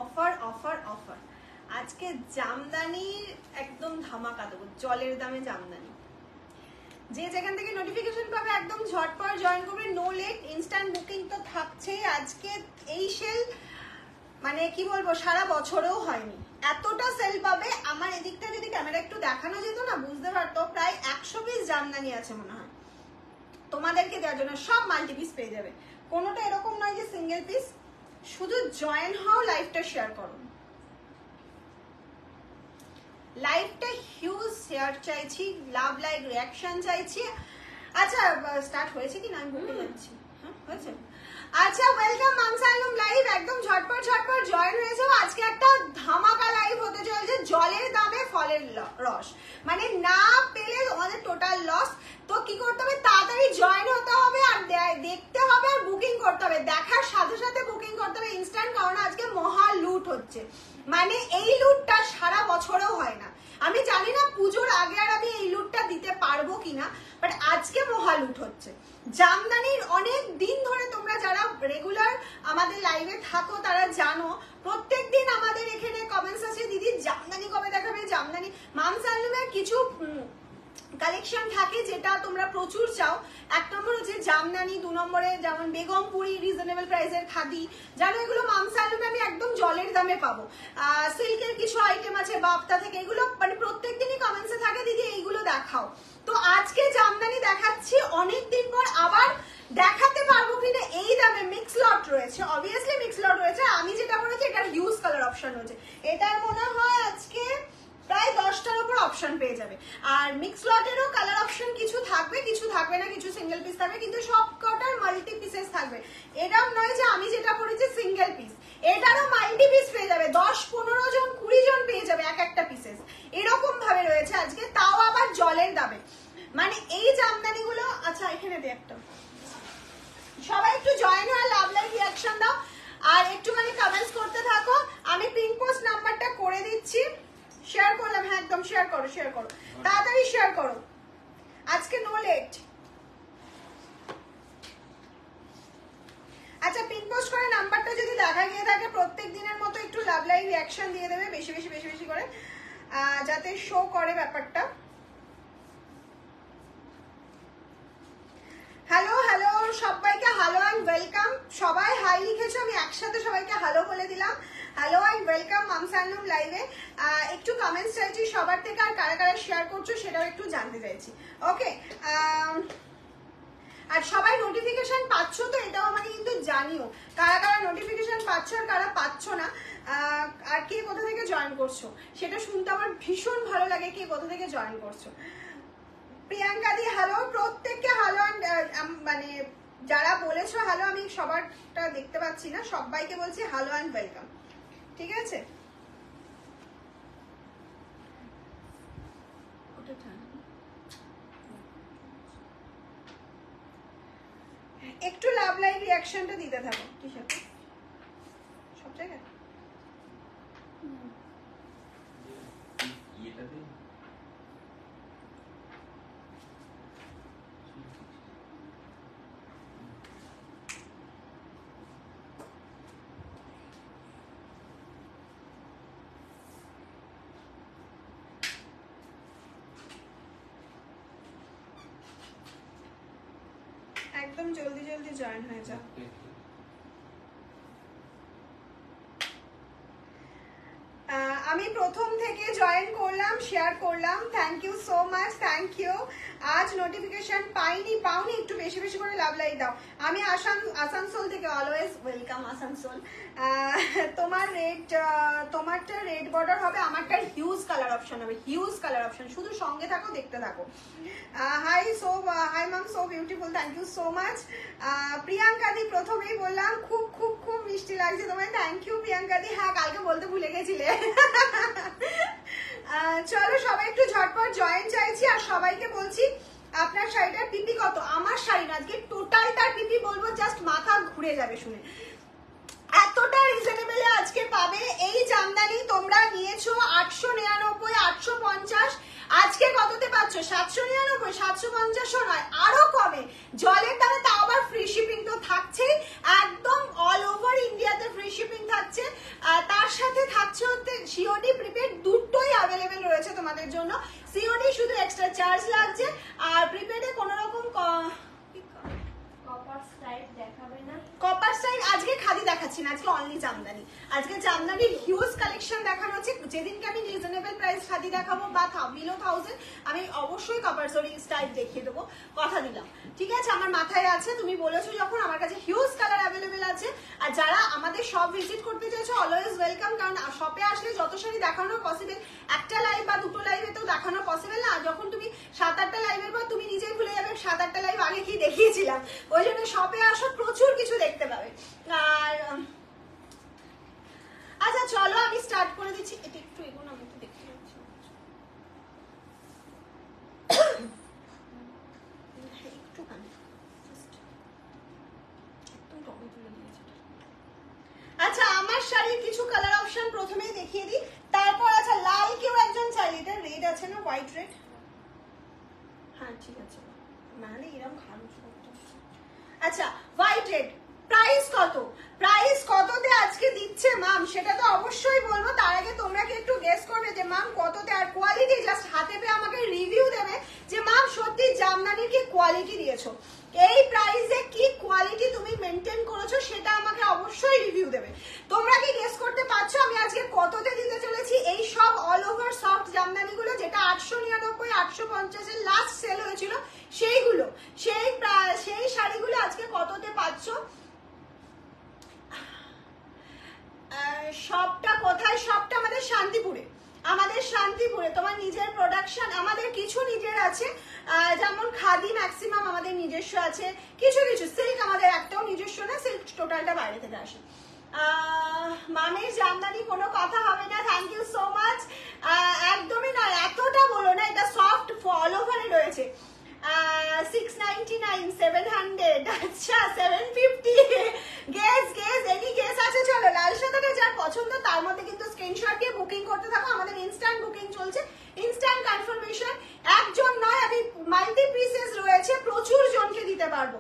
Offer offer offer. আজকে জামদানির একদম ধামাকা দেবো, জলের দামে জামদানি। যে যেখান থেকে নোটিফিকেশন পাবে একদম ঝটপট জয়েন করবে, নো লেট, ইনস্ট্যান্ট বুকিং তো থাকছেই। আজকে এই সেল মানে কি বলবো, সারা বছরেও হয়নি এতটা সেল পাবে। আমার এদিকটা যদি ক্যামেরা একটু দেখানো যেত না বুঝতে পারতো, প্রায় 100 পিস জামদানি আছে মনে হয় তোমাদেরকে দেওয়ার জন্য। সব মাল্টি পিস পেয়ে যাবে, কোনোটা এরকম নয় যে সিঙ্গেল পিস। শুধু জয়েন হও, লাইভটা শেয়ার করো, লাইভটা হিউজ শেয়ার চাইছি, লাভ লাইক রিয়াকশন চাইছি। আচ্ছা স্টার্ট হয়েছে কি না আমি ভুলে যাচ্ছি। হ্যাঁ হয়েছে। আচ্ছা ওয়েলকাম মামসালুম লাইভ, একদম ঝটপট ঝটপট জয়েন হয়েছে। আজকে একটা ধামাকা লাইভ হতে চলেছে, জলের দামে ফলের রস। মানে না পেলে তোমাদের টোটাল লস। তো কি করতে হবে, তাড়াতাড়ি জয়েন হতে হবে আর দেখতে হবে আর বুকিং করতে হবে। দেখার সাথে সাথে বুকিং করতে হবে ইনস্ট্যান্ট, কারণ আজকে মহা লুট হচ্ছে। মানে এই লুটটা সারা বছরেও হয় না। আমি জানি না পুজোর আগে আর আমি এই লুটটা দিতে পারবো কিনা, বাট আজকে মহা লুট হচ্ছে। জামদানির অনেক দিন ধরে তোমরা যারা রেগুলার আমাদের লাইভে থাকো তারা জানো, প্রত্যেক দিন আমাদের এখানে কমেন্টস আছে, দিদি জামদানি কবে দেখাবে জামদানি। মামসালুমের কিছু কালেকশন থাকে যেটা তোমরা প্রচুর চাও। এক নম্বর হচ্ছে জামদানি, 2 নম্বরে যেমন বেগমপুরি রিজনেবল প্রাইসের খাদি, জানো এগুলো মামসালুমে আমি একদম জলের দামে পাবো। সিল্কের কিছু আইটেম আছে বাপ্তা থেকে, এগুলো মানে প্রত্যেক দিনই কমেন্টসে থাকে দিদি এইগুলো দেখাও। তো আজকে জামদানি দেখাচ্ছি, অনেকদিন পর আবার দেখাতে পারবো কিনা এই দামে। মিক্স লট রয়েছে, অবভিয়াসলি মিক্স লট রয়েছে। আমি যেটা বলেছি এটার হিউজ কালার অপশন রয়েছে, এটার মনে হয় আজকে প্রায় 10টার উপর অপশন পেয়ে যাবে। আর মিক্স লটেরও কালার অপশন কিছু থাকবে, কিছু থাকবে না, কিছু সিঙ্গেল পিস থাকবে, কিন্তু সব কটার মাল্টি পিসেস থাকবে। এরকম নয় যে আমি যেটা পড়েছি সিঙ্গেল পিস, এটারও মাল্টি পিস পেয়ে যাবে। 10, 15 জন, 20 জন পেয়ে যাবে এক একটা পিসেস, এরকম ভাবে রয়েছে আজকে, তাও আবার জলের দামে। মানে এই জামদানি গুলো। আচ্ছা এখানে দে একটা, সবাই একটু জয়েন হয়ে লাভ লাইক রিয়াকশন দাও আর একটুখানি কমেন্টস করতে থাকো। আমি পিন পোস্ট নাম্বারটা করে দিচ্ছি, শেয়ার করলাম। হ্যাঁ একদম শেয়ার করো, শেয়ার করো, তাড়াতাড়ি শেয়ার করো, আজকে নো লেট। আচ্ছা পিন পোস্ট করে নাম্বারটা যদি দেখা গিয়ে থাকে, প্রত্যেক দিনের মতো একটু লাভ লাইভ রিঅ্যাকশন দিয়ে দেবে, বেশি বেশি বেশি বেশি করে, যাতে শো করে ব্যাপারটা। হ্যালো হ্যালো সবাইকে, হ্যালো অ্যান্ড ওয়েলকাম। সবাই হাই লিখেছো, আমি একসাথে সবাইকে হ্যালো বলে দিলাম। হ্যালো অ্যান্ড ওয়েলকাম মামসালুম লাইভে। একটু কমেন্টস চাইছি সবার থেকে, আর কারা কারা শেয়ার করছো সেটাও একটু জানতে চাইছি। ওকে, আর সবাই নোটিফিকেশন পাচ্ছ তো, এটাও আমাকে কিন্তু জানিও কারা কারা নোটিফিকেশন পাচ্ছ আর কারা পাচ্ছ না। আর কে কোথা থেকে জয়েন করছো সেটা শুনতে আমার ভীষণ ভালো লাগে, কে কোথা থেকে জয়েন করছো। প্রিয়াঙ্কা দি হ্যালো, প্রত্যেককে হ্যালো। মানে যারা বলেছো হ্যালো, আমি সবারটা দেখতে পাচ্ছি না, সবাইকে বলছি হ্যালো অ্যান্ড ওয়েলকাম, ঠিক আছে। একটু লাভ লাইভ রিঅ্যাকশনটা দিতে থাকো, ঠিক আছে সব জায়গায়। একদম জলদি জলদি জয়েন হয়ে যাও। আমি প্রথম থেকে জয়েন করলাম, শেয়ার করলাম, thank you so much, thank you. আজ নোটিফিকেশন পাওনি, একটু বেশি বেশি করে লাভ লাইক দাও। আমি আসানসোল থেকে, অলওয়েজ ওয়েলকাম আসানসোল। তোমারটা রেড বর্ডার হবে, আমারটা হিউজ কালার অপশন হবে, হিউজ কালার অপশন। শুধু সঙ্গে থাকো, দেখতে থাকো। Hi ma'am, so beautiful, thank you so much. Priyanka di প্রথমেই বললাম, খুব খুব খুব মিষ্টি লাগছে তোমায়, থ্যাংক ইউ প্রিয়াঙ্কা দি। হ্যাঁ কালকে বলতে ভুলে গেছিলে। চলো সবাই একটু ঝটপট জয়েন চাইছি, আর সবাইকে বলছি আপনার শাড়িটার পিপি কত। আমার শাড়ি না, আজকে টোটালটার পিপি বলবো, জাস্ট মাথা ঘুরে যাবে শুনে। এতটা রিজনেবলে আজকে পাবে এই জামদানি। তোমরা নিয়েছো 899, 850, আজকে কততে পাচ্ছ? 799, 750ও নয়, আরো কমে, জলের দামে, তাও আবার ফ্রি শিপিং তো থাকছেই, একদম অল ওভার ইন্ডিয়াতে ফ্রি শিপিং থাকছে। তার সিওডি প্রিপেড দুটোই অ্যাভেলেবেল রয়েছে তোমাদের জন্য। সিওডি শুধু এক্সট্রা চার্জ লাগছে, আর প্রিপেডে কোনো রকম কপার স্টাইল আজকে খাদি দেখাচ্ছি না, আজকে অনলি জামদানি। আজকে জামদানির হিউজ কালেকশন দেখানো হচ্ছে। যেদিনকে আমি রিজনেবল প্রাইস খাদি দেখাবো বা বিলো 1000 আমি অবশ্যই কপার স্টাইল দেখিয়ে দেবো, কথা দিলাম, ঠিক আছে? আমার মাথায় আছে, তুমি বলেছো যখন, আমার কাছে হিউজ কালার অ্যাভেলেবেল আছে। আর যারা আমাদের শপ ভিজিট করতে চাইছো অলওয়েজ ওয়েলকাম, কারণ শপে আসলে যত শাড়ি দেখানো পসিবল, একটা লাইভ বা দুটো লাইভে তো দেখানো পসিবল না। যখন তুমি 7-8টা লাইভের পর তুমি নিজেই ভুলে যাবে 7-8টা লাইভ আগে কি দেখিয়েছিলাম। ওই জন্য শপে আসো, প্রচুর কিছু দেখতে পাবে। আর আচ্ছা চলো আমি স্টার্ট করে দিচ্ছি। এটা একটু এগোনো, আমি একটু দেখতে পাচ্ছি। আচ্ছা আমার শাড়ির কিছু কালার অপশন প্রথমেই দেখিয়ে দিই, তারপর আচ্ছা লাল কেউ একজন চাইলে, এটা রেড আছে না, হোয়াইট রেড, হ্যাঁ ঠিক আছে, মানে এরকম খারাপ। আচ্ছা হোয়াইট রেড প্রাইস কত, প্রাইস কততে আজকে দিচ্ছে মাম, সেটা তো অবশ্যই বলবো। তার আগে তোমরা কি একটু গেস করবে যে মাম কততে, আর কোয়ালিটি জাস্ট হাতে পেয়ে আমাকে রিভিউ দেবে যে মাম সত্যি জামদানির কি কোয়ালিটি দিয়েছো, এই প্রাইসে কি কোয়ালিটি তুমি মেনটেন করেছো, সেটা আমাকে অবশ্যই রিভিউ দেবে। তোমরা কি গেস করতে পারছো আমি আজকে কততে দিতে চলেছি এই সব অল ওভার সফট জামদানি গুলো, যেটা 899 850 এর লাস্ট সেল হয়েছিল সেইগুলো, সেই শাড়িগুলো আজকে কততে পাচ্ছ? সবটা কোথায়? সবটা আমাদের শান্তিপুরে, আমাদের শান্তিপুরে। তোমার নিজের প্রোডাকশন, আমাদের কিছু নিজের আছে, যেমন খাদি ম্যাক্সিমাম আমাদের নিজস্ব আছে, কিছু কিছু সিল্ক আমাদের একটাও নিজস্ব না, সিল্ক টোটালটা বাইরে থেকে আসে। মামের জামদানি কোনো কথা হবে না, থ্যাংক ইউ সো মাচ। একদমই নয়, এতটা বলো না, এটা সফট অল ওভারে রয়েছে। 699 700, আচ্ছা 750, গেস এনি গেস আছে? চলো লাল সাদাটা যার পছন্দ তার মধ্যে কিন্তু স্ক্রিনশট দিয়ে বুকিং করতে থাকো, আমাদের ইনস্ট্যান্ট বুকিং চলছে, ইনস্ট্যান্ট কনফার্মেশন। একজন নয়, আমি মাল্টি পিসেস রয়েছে, প্রচুর জনকে দিতে পারবো,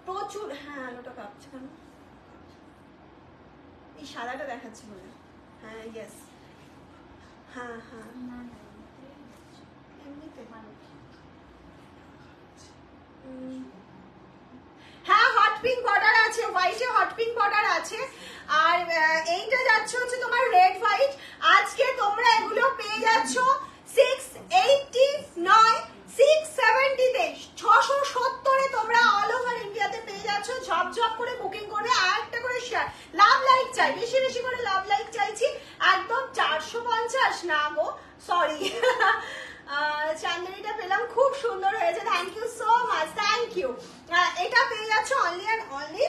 প্রচুর। হ্যাঁ আলোটা কাঁপছে কেন? এই সাদাটা দেখাচ্ছি বলে, হ্যাঁ ইয়েস, হ্যাঁ হ্যাঁ এমনিতে হ্যাঁ হট পিঙ্ক বর্ডার আছে, হোয়াইটে হট পিঙ্ক বর্ডার আছে, আর এইটা যাচ্ছে হচ্ছে তোমার রেড হোয়াইট। আজকে তোমরা এগুলো পেয়ে যাচ্ছ 689 670 তে, 670 এ তোমরা অল ওভার ইন্ডিয়াতে পেয়ে যাচ্ছ। ঝপঝপ করে বুকিং করবে, আর একটা করে শেয়ার, লাভ লাইক চাই, বেশি বেশি করে লাভ লাইক চাইছি। একদম 450 না গো, সরি চান্দেরিটা পেলাম, খুব সুন্দর হয়েছে, thank you so much, thank you. এটা পেয়ে যাচ্ছে অনলি অ্যান্ড অনলি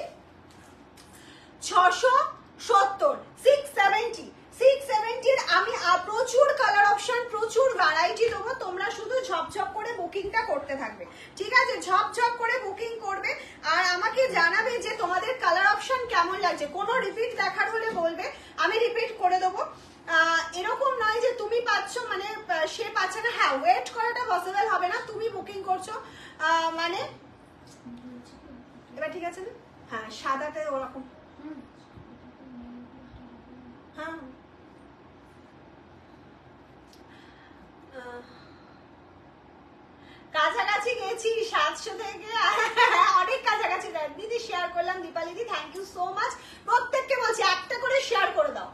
670, 670 এর আমি প্রচুর কালার অপশন, প্রচুর ভ্যারাইটি দেবো, তোমরা শুধু ঝপঝপ করে বুকিংটা করতে থাকবে, ঠিক আছে? ঝপঝপ করে বুকিং করবে, আর আমাকে জানাবে যে তোমাদের কালার অপশন কেমন লাগছে। কোনো রিপিট দেখার হলে বলবে, আমি রিপিট করে দেবো। এরকম নয় যে তুমি পাচ্ছ মানে সে পাচ্ছে না, হ্যাঁ ওয়েট করাটা পসিবল হবে না, তুমি বুকিং করছো মানে। এবার ঠিক আছে না? হ্যাঁ সাদাতে ওরকম, হ্যাঁ কাছাকাছি গেছি 700 থেকে, অনেক কাছাকাছি দিদি শেয়ার করলাম। দীপালি দি থ্যাংক ইউ সো মাচ, প্রত্যেককে বলছি একটা করে শেয়ার করে দাও।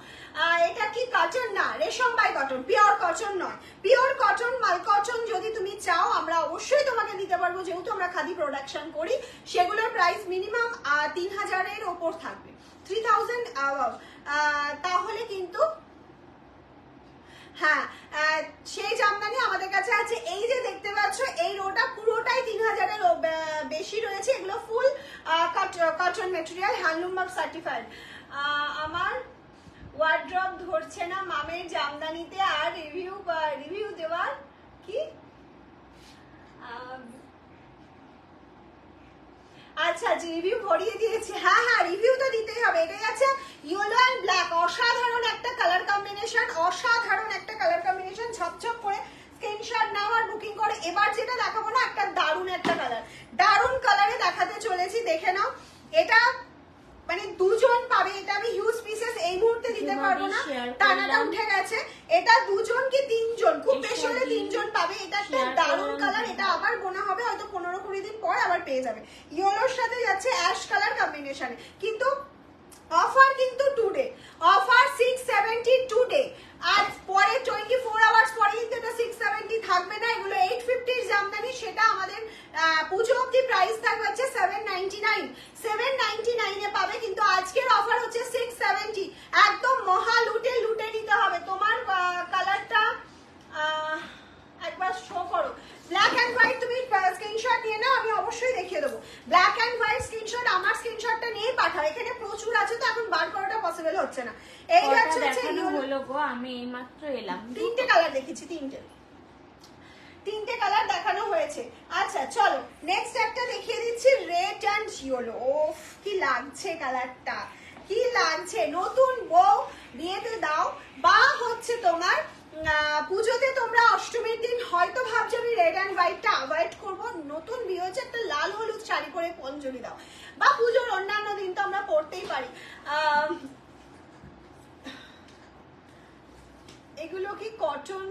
এটা কি কটন না, রেশম বাই কটন, পিওর কটন নয়, পিওর কটন মাল কটন যদি তুমি চাও আমরা অবশ্যই তোমাকে দিতে পারবো, যেহেতু আমরা খাদি প্রোডাকশন করি। সেগুলোর প্রাইস মিনিমাম 3000 এর ওপর থাকবে, 3000 তাহলে কিন্তু হ্যাঁ সেই জামদানি আমাদের কাছে আছে। এই যে দেখতে পাচ্ছ এই রোটা পুরোটাই 3000 এর বেশি রয়েছে, এগুলো ফুল cotton material, handloom mark certified. আমার ওয়ার্ড্রপ ধরছে না মামের জামদানিতে, আর রিভিউ দেওয়ার কি আচ্ছা রিভিউ ভরিয়ে দিয়েছি, হ্যাঁ হ্যাঁ রিভিউ তো দিতেই হবে। এটাই আছে ইয়েলো অ্যান্ড ব্ল্যাক, অসাধারণ একটা কালার কম্বিনেশন, অসাধারণ একটা কালার কম্বিনেশন। ঝপঝপ করে স্ক্রিনশট নাও আর বুকিং করে। এবার যেটা দেখাবো না, একটা দারুণ একটা কালার, দারুণ কালারে দেখাতে চলেছি, দেখে নাও। এটা মানে দুজন পাবে, এটা আমি হিউজ পিসেস এই মুহূর্তে দিতে পারবো পারবো না, টানাটা উঠে গেছে। এটা দুজন কি তিনজন, খুব বেশি হলে তিনজন পাবে। এটা একটা দারুণ কালার, এটা আবার গোনা হবে হয়তো 15-20 দিন পর আবার পেয়ে যাবে। ইয়েলোর সাথে যাচ্ছে অ্যাশ কালার কম্বিনেশনে, কিন্তু অফার কিন্তু টুডে, অফার 670 টুডে। আর পরে 24 আওয়ার্স পরে কিন্তু এটা 670 থাকবে না, এগুলো 850 জামদানি, সেটা আমাদের পুজো অবধি প্রাইস থাকবে হচ্ছে 799, 799 এ পাবে। কিন্তু আজকের অফার হচ্ছে 670, একদম মহা লুটে লুটে নিতে হবে। তোমার কালারটা একবার শো করো, ব্ল্যাক এন্ড হোয়াইট, তুমি স্ক্রিনশট নিয়ে নাও, আমি অবশ্যই দেখিয়ে দেবো। ব্ল্যাক এন্ড হোয়াইট স্ক্রিনশট, আমার স্ক্রিনশটটা নিয়েই পাঠাও, এখানে প্রচুর আছে তো এখন বার করাটা পসিবল হচ্ছে না। এই যাচ্ছে হলো গো, আমি এইমাত্র এলাম, তিনটে কালার দেখেছি, তিনটে কালার দেখানো হয়েছে। আচ্ছা চলো নেক্সট একটা দেখিয়ে দিচ্ছি, রেড অ্যান্ড ইয়েলো। ওফ কি লাগছে কালারটা, কি লাগছে। নতুন বউ বিয়েতে দাও বা হচ্ছে তোমার পুজোতে, তোমরা অষ্টমীর দিন হয়তো ভাবছো আমি রেড অ্যান্ড হোয়াইটটা অ্যাভয়েড করবো, নতুন বিয়ে হচ্ছে একটা লাল হলুদ শাড়ি করে অঞ্জলি দাও, বা পুজোর অন্যান্য দিন তো আমরা পড়তেই পারি। এগুলো কি কটন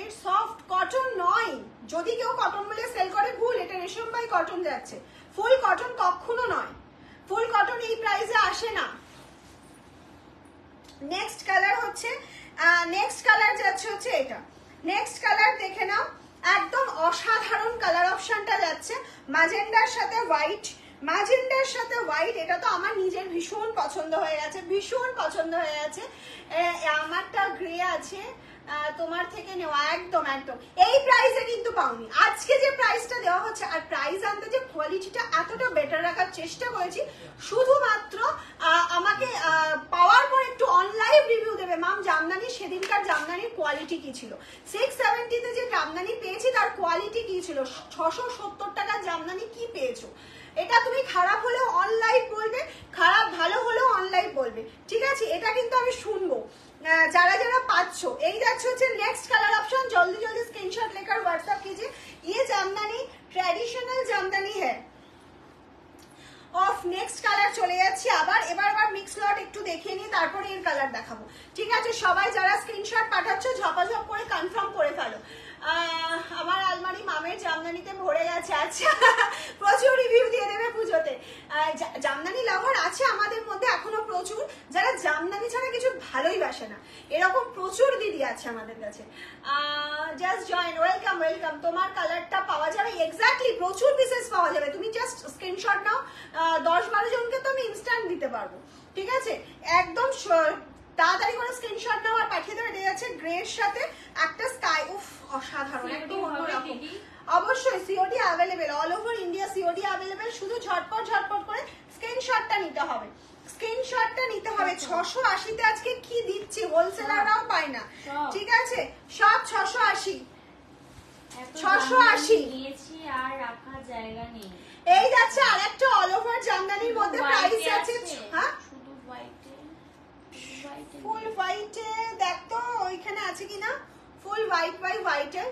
এর, সফট কটন নয়, যদি কেউ কটন বলে সেল করে ভুল, এটা রেশম বাই কটন যাচ্ছে, ফুল কটন কখনো নয়, ফুল কটন এই প্রাইসে আসে না। নেক্সট কালার হচ্ছে, নেক্সট কালার যাচ্ছে হচ্ছে এটা, নেক্সট কালার দেখে নাও, একদম অসাধারণ কালার অপশনটা যাচ্ছে, ম্যাজেন্ডার সাথে হোয়াইট, ম্যাজেন্ডার সাথে হোয়াইট, এটা তো আমার নিজের ভীষণ পছন্দ হয়ে গেছে, ভীষণ পছন্দ হয়ে গেছে। আমারটা গ্রে আছে, তোমার থেকে নেওয়া, একদম একদম এই প্রাইসে কিন্তু পাওনি। আজকে যে প্রাইসটা দেওয়া হচ্ছে, আর প্রাইস আনতে যে কোয়ালিটিটা এতটা বেটার রাখার চেষ্টা করেছি, শুধুমাত্র আমাকে পাওয়ার পর একটু অনলাইন রিভিউ দেবে মাম জামদানি, সেদিনকার জামদানির কোয়ালিটি কি ছিল, 670 যে জামদানি পেয়েছি তার কোয়ালিটি কি ছিল, 670 টাকার জামদানি কি পেয়েছো। এটা তুমি খারাপ হলেও অনলাইন বলবে, খারাপ ভালো হলেও অনলাইন বলবে, ঠিক আছে, এটা কিন্তু আমি শুনবো যারা যারা পাচ্ছ। এই যাচ্ছে হচ্ছে নেক্সট কালার অপশন, জলদি জলদি স্ক্রিনশট लेकर व्हाट्सएप कीजिए। ये জামদানি ট্র্যাডিশনাল জামদানি है। অফ নেক্সট কালার চলে যাচ্ছি আবার, এবার মিক্স লট একটু দেখিয়ে নিয়ে তারপরে এর কালার দেখাবো, ঠিক আছে। সবাই যারা স্ক্রিনশট পাঠাচ্ছ ঝপাঝপ করে কনফার্ম করে ফেলো। আমার আলমারি মামের জামদানিতে ভরে গেছে, আচ্ছা প্রচুর রিভিউ দিয়ে দেবে পুজোতে। জামদানি লাভার আছে আমাদের মধ্যে এখনো প্রচুর, যারা জামদানি ছাড়া কিছু ভালোই বাসে না, এরকম প্রচুর দিদি আছে আমাদের কাছে। Just join, welcome welcome. তোমার কালারটা পাওয়া যাবে, এক্স্যাক্টলি প্রচুর পিসেস পাওয়া যাবে, তুমি জাস্ট স্ক্রিনশট নাও, 10-12 জনকে তো আমি ইনস্ট্যান্ট দিতে পারবো, ঠিক আছে। একদম তাড়াতাড়ি করে স্ক্রিনশট নাও আর পাঠিয়ে দেবে। এটা যাচ্ছে গ্রের সাথে একটা স্কাই, উফ অসাধারণ, একদম অন্যরকম। অবশ্যই COD available, all over India COD available, শুধু ঝটপট ঝটপট করে স্ক্রিনশটটা নিতে হবে, স্ক্রিনশটটা নিতে হবে। 680-তে আজকে কি দিচ্ছি, হোলসেলাররাও পায় না, ঠিক আছে, সব 680 নিয়েছি আর রাখার জায়গা নেই। এই যাচ্ছে আরেকটা অল ওভার জামদানির মধ্যে প্রাইস আছে, হ্যাঁ শুধু হোয়াইটে, ফুল হোয়াইটে দেখ তো ওইখানে আছে কিনা, ফুল হোয়াইট বাই হোয়াইটে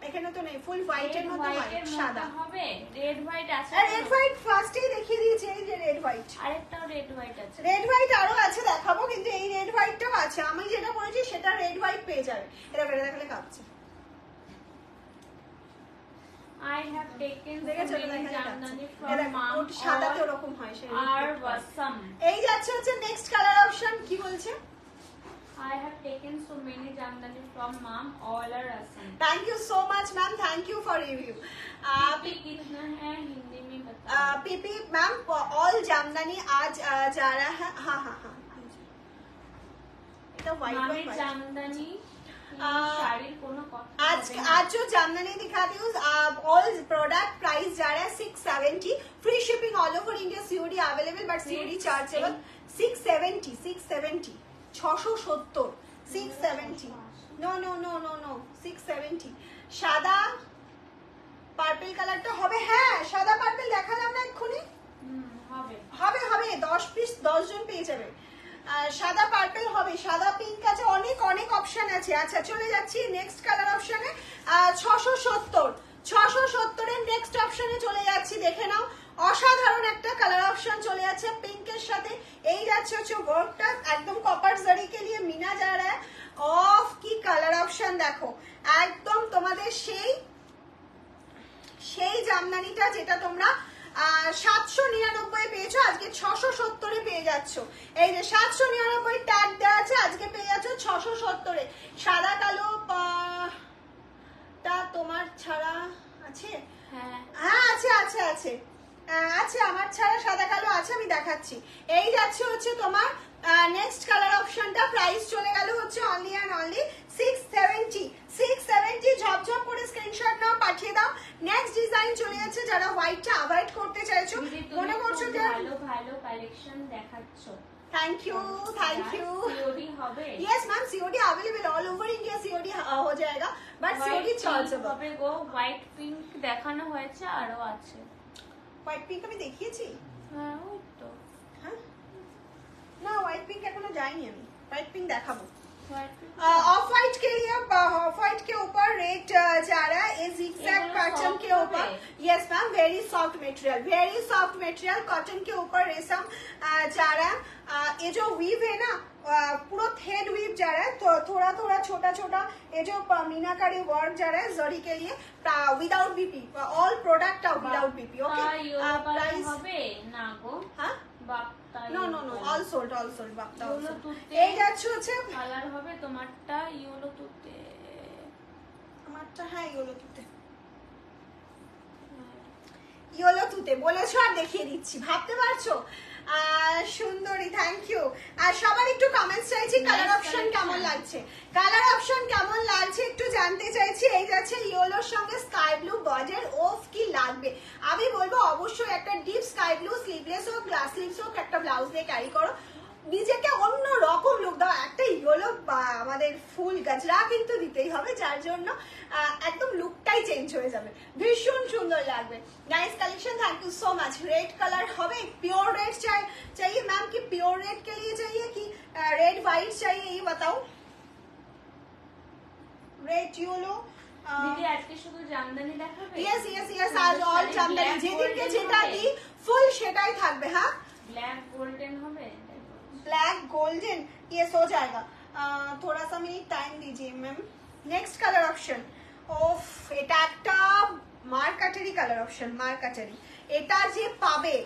এখানে তো নেই, ফুল হোয়াইটের মধ্যে হোয়াইট সাদা হবে, রেড হোয়াইট আছে, আর রেড হোয়াইট ফার্স্টেই দেখিয়ে দিয়েছি, এই যে রেড হোয়াইট, আরেকটাও রেড হোয়াইট আছে, রেড হোয়াইট আরো আছে দেখাবো, কিন্তু এই রেড হোয়াইটটাও আছে, আমি যেটা বলেছি সেটা রেড হোয়াইট পেয়ে যাবে। এটা বেড়ে দেখালে কাঁপছে, I have taken দেখেছো জামদানি from mom সাদাতে ওরকম হয় আর ওয়াসাম। এই যাচ্ছে হচ্ছে নেক্সট কালার অপশন, কি বলছে, I have taken so many Jamdani from mom, all are awesome. Thank you so much ma'am, thank you for review. कितना है हिंदी में बताओ। पीपी मैम ऑल জামদানি आज जा रहा है, हाँ हाँ हाँ, এটা হোয়াইট মামের জামদানি শাড়ির কোনো কথা आज जो जामदानी दिखाती हूँ, ऑल प्रोडक्ट प्राइस जा रहा है 670, free shipping all over India, COD available but COD chargeable. 670 670 no no no no no 670। সাদা পার্পল কালারটা হবে, হ্যাঁ সাদা পার্পল দেখালাম না এক্ষুনি, হবে হবে হবে 10 পিস 10 জন পেয়ে যাবে। সাদা পার্পল হবে, সাদা পিঙ্ক আছে, অনেক অনেক অপশন আছে। আচ্ছা চলে যাচ্ছি নেক্সট কালার অপশনে, 670 এর নেক্সট অপশনে চলে যাচ্ছি, দেখে নাও অসাধারণ একটা কালার অপশন চলে যাচ্ছে পিঙ্কের সাথে। এই যাচ্ছে হচ্ছে ওয়ার্কটা একদম কপার জারি के लिए मीना जा रहा है ऑफ की কালার অপশন দেখো একদম তোমাদের সেই জামদানিটা যেটা তোমরা 799 পেয়েছো আজকে 670 পেয়ে যাচ্ছ। এই যে 799 ট্যাগ দেওয়া আছে আজকে পেয়ে যাচ্ছ 670 সাদা কালো টা তোমার ছাড়া আছে? হ্যাঁ আছে আছে আছে আছে আমার ছাড়া সাদা কালো আছে আমি দেখাচ্ছি। এই যাচ্ছে হচ্ছে তোমার নেক্সট কালার অপশনটা প্রাইস চলে গেল হচ্ছে অনলি অ্যান্ড অনলি 670 ঝপঝপ করে স্ক্রিনশট নাও পাঠিয়ে দাও। নেক্সট ডিজাইন চলে যাচ্ছে যারা হোয়াইটটা অ্যাভয়েড করতে চাইছো মনে করছো যে ভালো ভালো কালেকশন দেখাচ্ছো। थैंक यू सीओडी হবে yes ma'am COD available all over India COD हो जाएगा बट सीओडी চলছে হবে গো হোয়াইট পিঙ্ক দেখানো হয়েছে আরো আছে হোয়াইট পিঙ্ক আমি দেখিয়েছি হ্যাঁ ওই তো হ্যাঁ না হোয়াইট पिंक এখনো যাইনি আমি হোয়াইট पिंक देखाबो ऑफ वाइट के लिए ऑफ वाइट के ऊपर रेट जा रहा है इस एग्जैक्ट पैटर्न के ऊपर yes ma'am very soft material cotton के ऊपर रेशम जा रहा है ये जो वीव है ना पूरा थ्रेड वीव जा रहा है तो थोड़ा थोड़ा छोटा छोटा ये जो मीनाकारी वर्क जा रहा है जरी के लिए without BP all product without BP okay price হবে না গো হ্যাঁ বাপটা no no no all sold বাপটা অল ইয়েলো সোল্ড তুতে এই যাচ্ছে হচ্ছে কালার হবে তোমারটা ইয়েলো তুতে আমারটা হ্যাঁ ইয়েলো তুতে বলেছো আর দেখিয়ে দিচ্ছি ভাবতে পারছো সুন্দরী থ্যাংক ইউ আর সবার একটু কমেন্টস চাইছি কালার অপশন কেমন লাগছে একটু জানতে চাইছি। এই যাচ্ছে ইয়েলোর সঙ্গে স্কাই ব্লু বর্ডার ওফ কি লাগবে আমি বলবো অবশ্যই একটা ডিপ স্কাই ব্লু স্লিভলেস হোক গ্লাস স্লিভস হোক একটা ব্লাউজ দিয়ে ক্যারি করো নিজেকে অন্য রকম লুক দাও একটা ইয়েলো আমাদের ফুল গাজরা কিন্তু দিতেই হবে যার জন্য একদম লুকটাই চেঞ্জ হয়ে যাবে ভীষণ সুন্দর লাগবে nice collection thank you so much red colour হবে प्योर रेड चाहिए मैम कि प्योर रेड के लिए चाहिए कि रेड वाइट चाहिए ये बताओ रेड येलो দিদি আজকে শুধু জামদানি দেখাবে यस आज ऑल জামদানি যেদিনকে যেটা দি ফুল সেটাই থাকবে হ্যাঁ ব্ল্যাক গোল্ডেন হবে ब्लैक गोल्डन यस हो जाएगा थोड़ा सा मिनट टाइम दीजिए मैम नेक्स्ट कलर ऑप्शन ओफ এটা একটা মার্কাটারি কালার অপশন মার্কাটারি এটা যে পাবে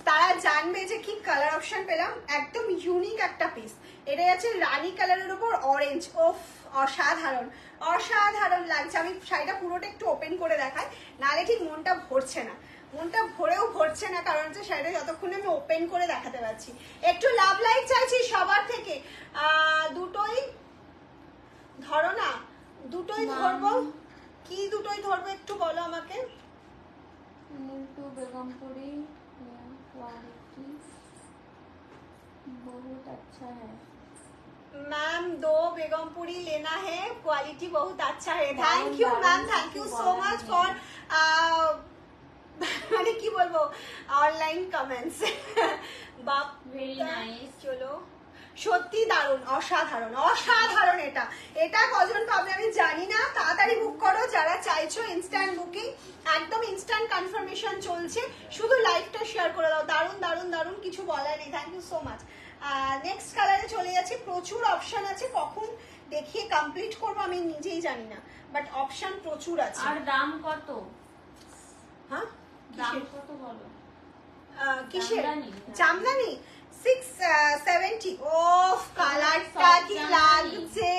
তারা জানবে যে কি কালার অপশন পেলাম একদম ইউনিক একটা পিস এটা আছে রানী কালারের উপর অরেঞ্জ ওফ অসাধারণ লাগছে আমি শাড়িটা পুরোটা একটু ওপেন করে দেখাই নালে ঠিক মনটা ভরছে না কারণ হচ্ছে শাড়িটা যতক্ষণ আমি ওপেন করে দেখাতে পারছি একটু লাভ লাইক চাইছি সবার থেকে দুটোই ধরো না দুটোই ধরবো কি দুটোই ধরবো একটু বলো আমাকে नीतू बेगमपुरी क्वालिटी बहुत अच्छा है मैम 2 बेगमपुरी लेना है क्वालिटी बहुत अच्छा है thank you ma'am thank you so much for মানে কি বলবো অনলাইন কমেন্টস বাপ वेरी नाइस চলো সত্যি দারুণ অসাধারণ এটা কজন পাবে আমি জানি না তাড়াতাড়ি বুক করো যারা চাইছো ইনস্ট্যান্ট বুকিং একদম ইনস্ট্যান্ট কনফার্মেশন চলছে শুধু লাইভটা শেয়ার করে দাও দারুণ কিছু বলার নেই thank you so much next কালারে চলে যাচ্ছি প্রচুর অপশন আছে কখন দেখিয়ে কমপ্লিট করবো আমি নিজেই জানি না বাট অপশন প্রচুর আছে আর দাম কত হ্যাঁ দাম কত বলো কিসের জামদানি 670 ওফ কালারটা কি লাগছে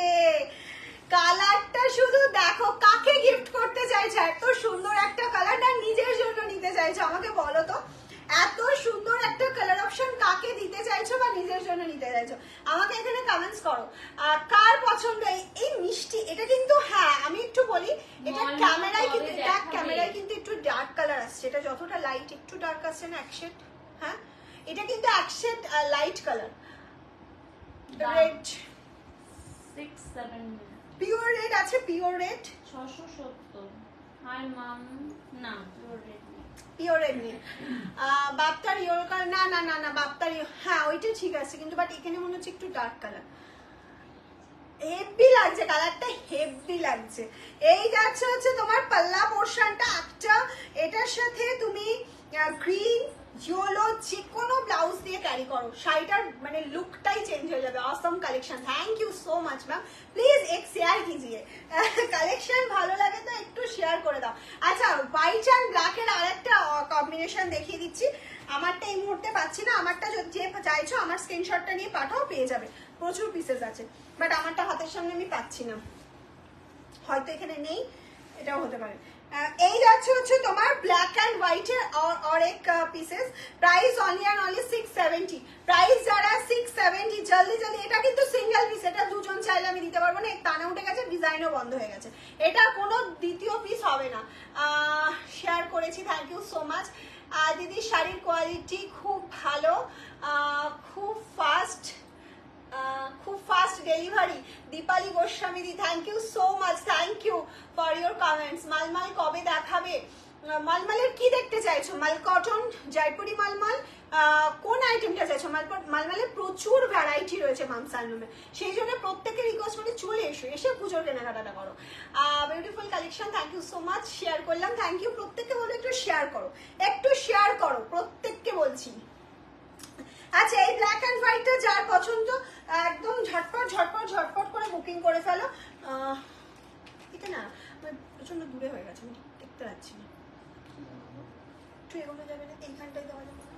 কালারটা শুধু দেখো কাকে গিফট করতে চাইছো এত সুন্দর একটা কালারটা নিজের জন্য নিতে চাইছো আমাকে বলো তো এত সুন্দর একটা কালার অপশন কাকে দিতে চাইছো বা নিজের জন্য নিতে চাইছো আমাকে এখানে কমেন্টস করো কার পছন্দ এই মিষ্টি এটা কিন্তু হ্যাঁ আমি একটু বলি এটা ক্যামেরায় কিন্তু একটু ডার্ক কালার আসছে এটা যতটা লাইট একটু ডার্ক আসছে না এক শেড হ্যাঁ এটা কিন্তু এক shade light colour red 6-7 pure red আছে পিওর রেড 670 হাই মাম না পিওর রেড নেই বাপ্তার ইয়েলো কালার না বাপ্তার হ্যাঁ ওইটা ঠিক আছে কিন্তু বাট এখানে মনে হচ্ছে একটু ডার্ক কালার হেভি লাগছে কালারটা হেভি লাগছে এই যাচ্ছে হচ্ছে তোমার পাল্লা পোর্শনটা একটা এটার সাথে তুমি গ্রিন ইয়োলো যে কোনো ব্লাউজ দিয়ে ক্যারি করো, শাড়িটার মানে লুকটাই চেঞ্জ হয়ে যাবে। Awesome collection, thank you so much ma'am. Please এক শেয়ার কিজিয়ে, কালেকশন ভালো লাগে তো একটু শেয়ার করে দাও। আচ্ছা, হোয়াইট অ্যান্ড ব্ল্যাকের আর একটা কম্বিনেশন দেখিয়ে দিচ্ছি। আমারটা এই মুহূর্তে পাচ্ছি না, আমারটা যে চাইছো আমার স্ক্রিনশটটা নিয়ে পাঠাও, পেয়ে যাবে। প্রচুর পিসেস আছে, বাট আমারটা হাতের সামনে আমি পাচ্ছি না, হয়তো এখানে নেই, এটাও হতে পারে। এই যাচ্ছে হচ্ছে তোমার ব্ল্যাক অ্যান্ড হোয়াইট এর অনেক pieces, price only and only 670। Price যারা 670, জলদি জলদি। এটা কিন্তু সিঙ্গেল পিস, এটা দুজন চাইলে আমি দিতে পারবো না, এক টানে উঠে গেছে, ডিজাইনও বন্ধ হয়ে গেছে, এটা কোনো দ্বিতীয় পিস হবে না। শেয়ার করেছি, থ্যাংক ইউ সো মাচ। দিদি শাড়ির কোয়ালিটি খুব ভালো, খুব ফাস্ট, খুব fast delivery. Dipali Goswami di, thank you so much, thank you for your comments. মালমাল কবে দেখাবে? মালমালের কি দেখতে চাইছো? মাল কটন, জয়পুরি মালমাল, কোন আইটেমটা চাইছো? মালমালের প্রচুর ভ্যারাইটি রয়েছে মামস হ্যান্ডলুমে, সেই জন্য প্রত্যেকে রিকোয়েস্ট করে চলে এসে পুজোর কেনাকাটাটা করো। Beautiful collection, thank you so much. Share করলাম, থ্যাংক ইউ। প্রত্যেককে বলবো একটু শেয়ার করো, একটু শেয়ার করো, প্রত্যেককে বলছি। আচ্ছা, এই ব্ল্যাক অ্যান্ড হোয়াইটটা যার পছন্দ একদম ঝটপট ঝটপট ঝটপট করে বুকিং করে ফেলো। এটা না প্রচন্ড দূরে হয়ে গেছে, আমি দেখতে পাচ্ছি না, একটু এগোনো যাবে না? এইখানটাই দেওয়া যাবে না?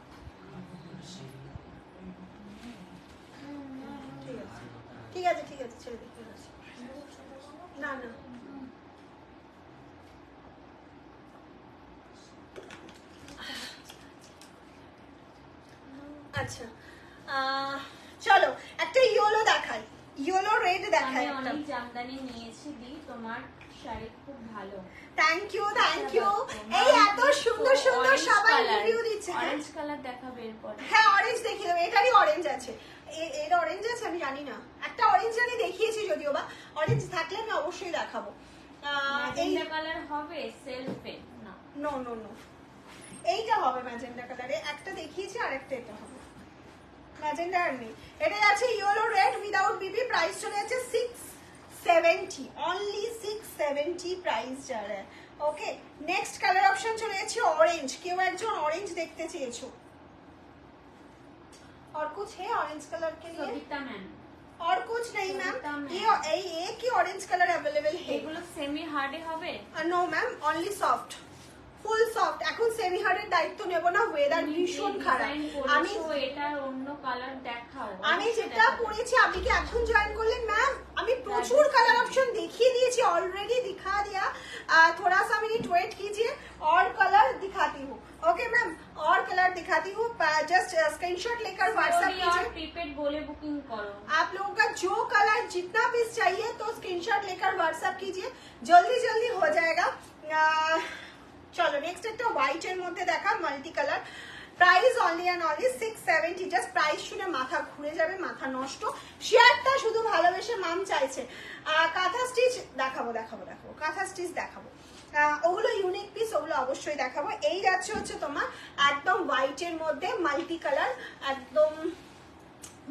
ঠিক আছে ঠিক আছে, ছেড়ে দেখতে পাচ্ছি না না। আচ্ছা, চলো একটা ইয়েলো দেখাই, ইয়েলো রেড দেখাই। আমি অনেক জামদানি নিয়েছি দি, তোমার শাড়ি খুব ভালো। Thank you thank you. এই এত সুন্দর সুন্দর সবাই রিভিউ দিচ্ছে। অরেঞ্জ কালার দেখাবে এরপর। হ্যাঁ, অরেঞ্জ দেখিয়ে দেবো। এটারই অরেঞ্জ আছে, এর অরেঞ্জ আছে আমি জানি না, একটা অরেঞ্জ আমি দেখিয়েছি যদিও বা, অরেঞ্জ থাকলে আমি অবশ্যই দেখাবো। ম্যাজেন্ডা কালার হবে সেলফে না? নো নো নো, এইটা হবে ম্যাজেন্ডা কালারে, একটা দেখিয়েছি আর একটা এটা হবে। ম্যাজেন্ডা আর নেই, এটা আছে ইয়েলো রেড উইদাউট বিবি, প্রাইস চলে যাচ্ছে 670, অনলি 670 প্রাইস যারা। ওকে, নেক্সট কালার অপশন চলে যাচ্ছে অরেঞ্জ। কেউ একজন অরেঞ্জ দেখতে চেয়েছো? और कुछ है ऑरेंज कलर के लिए? সবিতা ম্যাম। और कुछ नहीं मैम, ये एक ही ऑरेंज कलर अवेलेबल है। এগুলো সেমি হার্ডে হবে? नो मैम, ओनली सॉफ्ट, ফুল সফট। এখন সেমি হার্ডের দায়িত্ব নেব না, ওয়েদার ভীষণ খারাপ। আমি এটার অন্য কালার দেখাও। আমি যেটা পরেছি, আপনি কি এখন জয়েন করলেন ম্যাম? আমি প্রচুর কালার ऑप्शन দেখিয়ে দিয়েছি, ऑलरेडी दिखा दिया। थोड़ा सा मिनट वेट कीजिए और कलर दिखाती हूँ। ओके मैम, और कलर दिखाती हूँ, जस्ट स्क्रीनशॉट लेकर व्हाट्सएप कीजिए। प्रीपेड बोले बुकिंग करो। आप लोगों का जो कलर जितना पीस चाहिए तो स्क्रीनशॉट लेकर व्हाट्सएप कीजिए, जल्दी जल्दी हो जाएगा। চলো নেক্সট একটা হোয়াইট এর মধ্যে দেখা, multi colour, price only and only 670। Just price শুনে মাথা ঘুরে যাবে, মাথা নষ্ট। শেয়ারটা শুধু ভালোবেসে মাম চাইছে। কাঁথা স্টিচ দেখাবো দেখাবো দেখাবো, কাঁথা স্টিচ দেখাবো, ওগুলো ইউনিক পিস, ওগুলো অবশ্যই দেখাবো। এই যাচ্ছে হচ্ছে তোমার একদম হোয়াইট এর মধ্যে মাল্টি কালার, একদম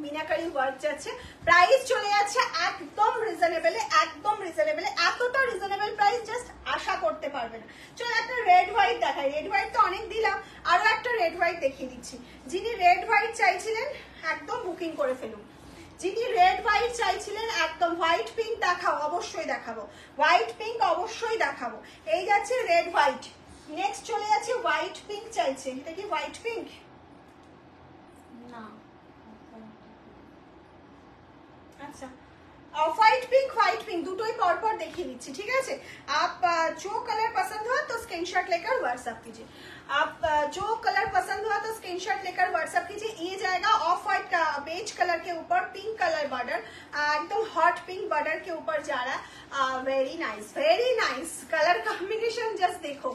মিনাকারি ওয়ার্ক যাচ্ছে, প্রাইস চলে যাচ্ছে একদম রিজনেবলে, একদম রিজনেবলে। এতটা রিজনেবল প্রাইস জাস্ট আশা করতে পারবে না। চলো একটা রেড হোয়াইট দেখাই, রেড হোয়াইট তো অনেক দিলাম, আরো একটা রেড হোয়াইট দেখিয়ে দিচ্ছি। যিনি রেড হোয়াইট চাইছিলেন একদম বুকিং করে ফেলুন, যিনি রেড হোয়াইট চাইছিলেন একদম। হোয়াইট পিঙ্ক দেখাও, অবশ্যই দেখাবো, হোয়াইট পিঙ্ক অবশ্যই দেখাবো। এই যাচ্ছে রেড হোয়াইট, নেক্সট চলে যাচ্ছে হোয়াইট পিঙ্ক চাইছে। এটা কি হোয়াইট পিঙ্ক? না, अच्छा, व्हाइट पिंक দুটোই পরপর দেখিয়ে দিচ্ছি, ঠিক আছে? आप जो कलर पसंद हुआ तो स्क्रीनशॉट लेकर व्हाट्सएप कीजिए। आप जो कलर पसंद हुआ तो स्क्रीनशॉट लेकर व्हाट्सएप कीजिए। ये जाएगा ऑफ व्हाइट का बेज कलर के ऊपर पिंक कलर बॉर्डर, एकदम हॉट पिंक बॉर्डर के ऊपर जा रहा है। Very nice colour combination, just देखो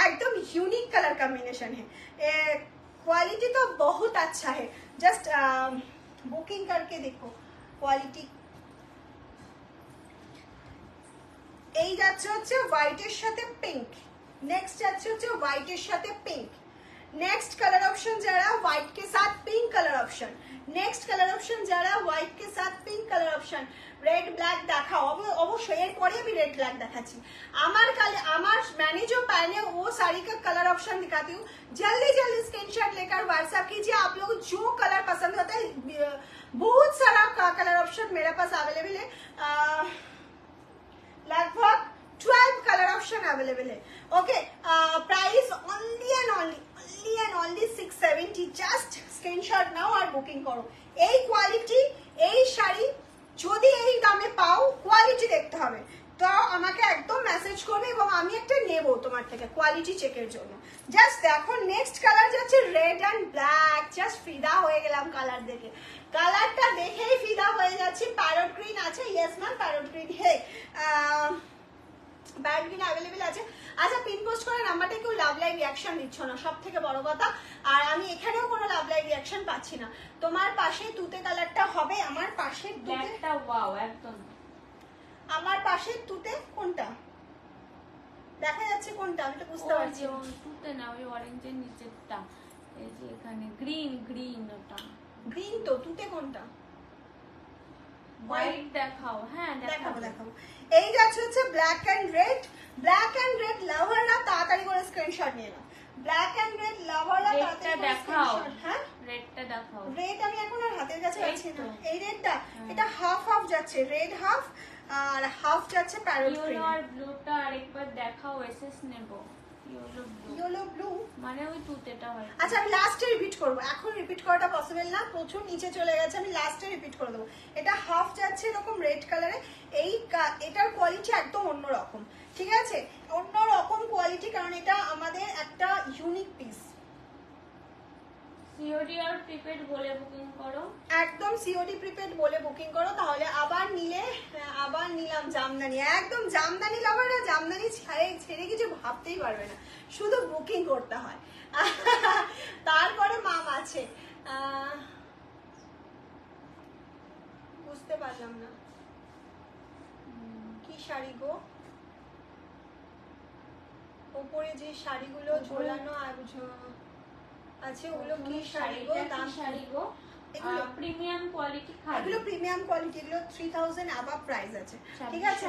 एकदम यूनिक कलर कॉम्बिनेशन है। क्वालिटी तो बहुत अच्छा है, जस्ट बुकिंग करके देखो কোয়ালিটি। এই যাচ্ছে হচ্ছে হোয়াইটের সাথে পিঙ্ক, নেক্সট যাচ্ছে হচ্ছে হোয়াইটের সাথে পিঙ্ক, नेक्स्ट कलर ऑप्शन जरा व्हाइट के साथ pink colour option, next colour option जरा व्हाइट के साथ pink colour option, red black দেখাও অবশ্যই এর পরে আমি रेड ब्लैक দেখাচ্ছি। আমার मैंने जो पहने वो साड़ी का कलर ऑप्शन दिखाती हूँ, जल्दी जल्दी स्क्रीनशॉट लेकर व्हाट्सएप कीजिए। आप लोग जो कलर पसंद होता है, बहुत सारा कलर ऑप्शन मेरे पास अवेलेबल है, लगभग 12 कलर ऑप्शन अवेलेबल है। Okay, price only and only 670। Just screenshot नाও আর বুকিং করো। এই কোয়ালিটি, এই শাড়ি যদি এই দামে পাও, কোয়ালিটি দেখতে হবে, তো আমাকে একদম মেসেজ করবে এবং আমি একটা নেব তোমার থেকে কোয়ালিটি চেকের জন্য। জাস্ট দেখো নেক্সট কালার যাচ্ছে রেড এন্ড ব্ল্যাক, জাস্ট ফিদা হয়ে গেলাম কালার দেখে, কালারটা দেখেই ফিদা হয়ে যাচ্ছি। প্যারট গ্রিন আছে, ইয়েস ম্যাম প্যারট গ্রিন, হে প্যারট গ্রিন অ্যাভেলেবেল আছে। আচ্ছা, পিন পোস্ট করে নাম্বারটা কেউ লাভ লাইভ রিয়াকশন দিচ্ছ না, সব থেকে বড় কথা। আর আমি এখানেও কোনো লাভ লাইভ রিয়াকশন পাচ্ছি না। তোমার পাশে তুতে কালারটা হবে, আমার পাশে ব্ল্যাকটা ওয়াও একদম। আমার পাশে তুতে কোনটা দেখা যাচ্ছে, কোনটা আমি তো বুঝতে পারছি না। তুতে না, ওই অরেঞ্জের নিচেরটা, এই যে এখানে গ্রিন ওটা গ্রিন, তো তুতে কোনটা? হোয়াইট দেখাও। হ্যাঁ দেখাবো। এই যাচ্ছে হচ্ছে black and red. Black and red লাভাররা তাড়াতাড়ি করে স্ক্রিনশট নিয়ে নাও। ব্ল্যাক এন্ড রেড লাভাররা তাড়াতাড়ি করে স্ক্রিনশট। হ্যাঁ, রেডটা দেখাও। রেড আমি এখন আর হাতের কাছে পাচ্ছি না। এই রেডটা, এটা হাফ হাফ যাচ্ছে, রেড হাফ আর হাফ যাচ্ছে প্যারট গ্রিন। ইয়েলো আর ব্লুটা আরেকবার দেখাও, এসএস নেব। ইয়েলো ব্লু মানে ওই তুতেটা হয়। আচ্ছা, আমি লাস্টে রিপিট করব, এখন রিপিট করাটা পসিবল না, প্রচুর নিচে চলে গেছে, আমি লাস্টে রিপিট করে দেবো। এটা হাফ যাচ্ছে এরকম রেড কালারে, এটার কোয়ালিটি একদম অন্যরকম, ঠিক আছে, অন্যরকম কোয়ালিটি, কারণ এটা আমাদের একটা ইউনিক পিস। সিওডি আর প্রিপেড বলে বুকিং করো, একদম সিওডি প্রিপেড বলে বুকিং করো, তাহলে আবার নিলাম জামদানি, একদম জামদানি লাভাররা জামদানি ছেড়ে কিছু ভাবতেই পারবে না, শুধু বুকিং করতে হয়। তারপরে মাম আছে, বুঝতে পারলাম না কি শাড়ি গো, উপরে যে শাড়িগুলো ঝোলানো আছে ওগুলো কি শাড়ি গো? দাম শাড়ি গো, প্রিমিয়াম কোয়ালিটি খালি, এগুলো প্রিমিয়াম কোয়ালিটি, এগুলো 3000 অ্যাবাভ প্রাইস আছে, ঠিক আছে,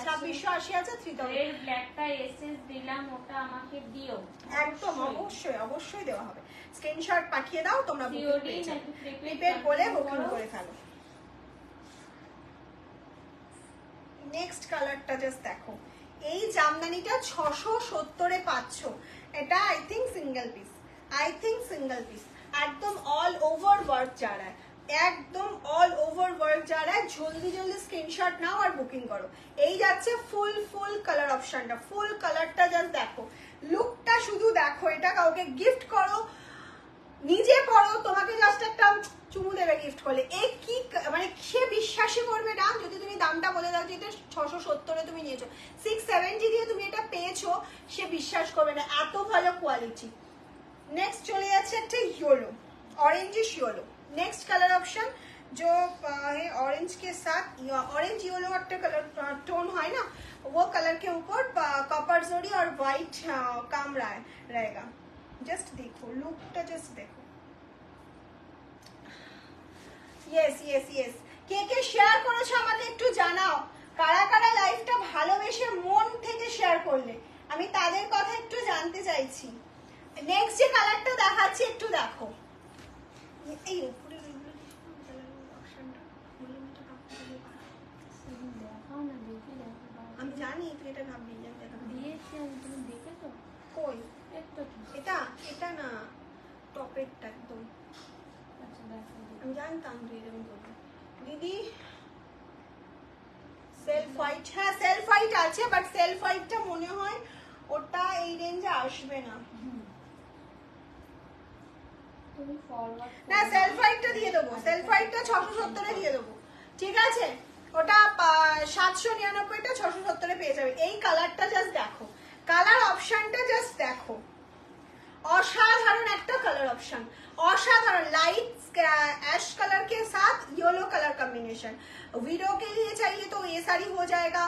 2680 আছে, 3000। এর ব্ল্যাকটা এসএস দিলাম, ওটা আমাকে দিও একদম, অবশ্যই দেওয়া হবে। স্ক্রিনশট পাঠিয়ে দাও, তোমরা সিওডি নাকি প্রিপেড প্রিপেড বলে বুকিং করে ফেলো। নেক্সট কালারটা জাস্ট দেখো, এই জামদানিটা 670 এ পাচ্ছ, এটা আই থিংক সিঙ্গেল পিস, একদম অল ওভার ওয়ার্ক যারা, একদম অল ওভার ওয়ার্ক যারা, জলদি স্ক্রিনশট নাও আর বুকিং করো। এই যাচ্ছে ফুল কালার অপশনটা, ফুল কালারটা জাস্ট দেখো, লুকটা শুধু দেখো, এটা কাউকে গিফট করো, নিজে পড়ো, তোমাকে জাস্ট একটা চুমু দেবে গিফট করলে, এই কি মানে সে বিশ্বাসই করবে না যদি তুমি দামটা বলে দাও যে এটা 670 এ তুমি নিয়েছো, 670 দিয়ে তুমি এটা পেয়েছো, সে বিশ্বাস করবে না, এত ভালো কোয়ালিটি। नेक्स्ट चले जाচ্ছে একটা yellow, orangish yellow. Next colour option जो है ऑरेंज के साथ, ऑरेंज येलो একটা कलर टोन है ना, वो कलर के ऊपर कॉपर जरी और व्हाइट काम रहेगा। जस्ट देखो लुकটা, जस्ट देखो, यस কে কে শেয়ার করেছো আমাকে একটু জানাও, কারা কারা লাইভটা ভালোবেসে মন থেকে শেয়ার করলে, আমি তাদের কথা একটু জানতে চাইছি। নেক্সট যে কালারটা দেখাচ্ছি একটু দেখো, এই উপরে আমি জানি তুই এটা ভাববি, তুমি দেখেছো কই এটা না টপেরটা একদম, আমি জানতাম তুই এরকম করবি। দিদি সেলফ হোয়াইট, হ্যাঁ সেলফ হোয়াইট আছে, বাট সেলফ হোয়াইটটা মনে হয় ওটা এই রেঞ্জে আসবে না। না সেলফ হোয়াইটটা দিয়ে দেবো, সেলফ হোয়াইটটা 670 এ দিয়ে দেবো, ঠিক আছে, ওটা 799টা 670 এ পেয়ে যাবে। এই কালারটা জাস্ট দেখো, কালার অপশনটা জাস্ট দেখো, অসাধারণ একটা कलर ऑप्शन, असाधारण लाइट ऐश कलर के साथ येलो कलर कॉम्बिनेशन। वीडियो के लिए चाहिए तो ये साड़ी हो जाएगा,